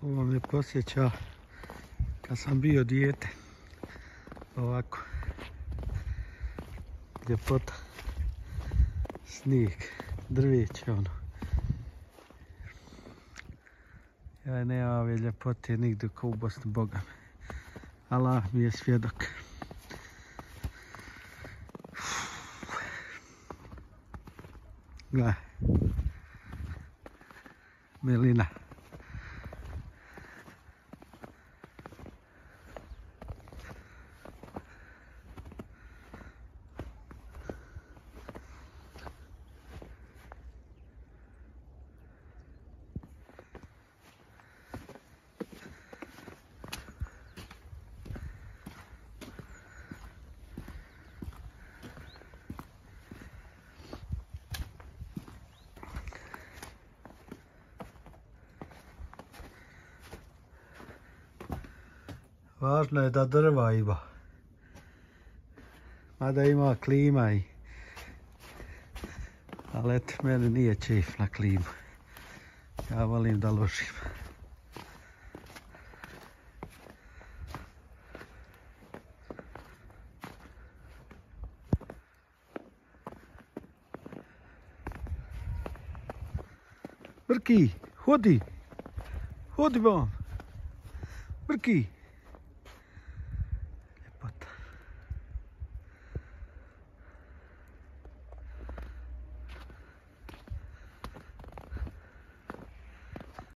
Ovo me posjeća kad sam bio dijete. Ovako. Ljepota. Snijeg. Drveće ono. Ja nema ove ljepote nigdje kao u Bosni, Boga mi. Allah mi je svjedok. Gledaj. Milina. Važno je da drva ima. Mada ima klima i... Ali eto, meni nije čef na klimu. Ja volim da ložim. Brki, hodi! Hodi vam! Brki!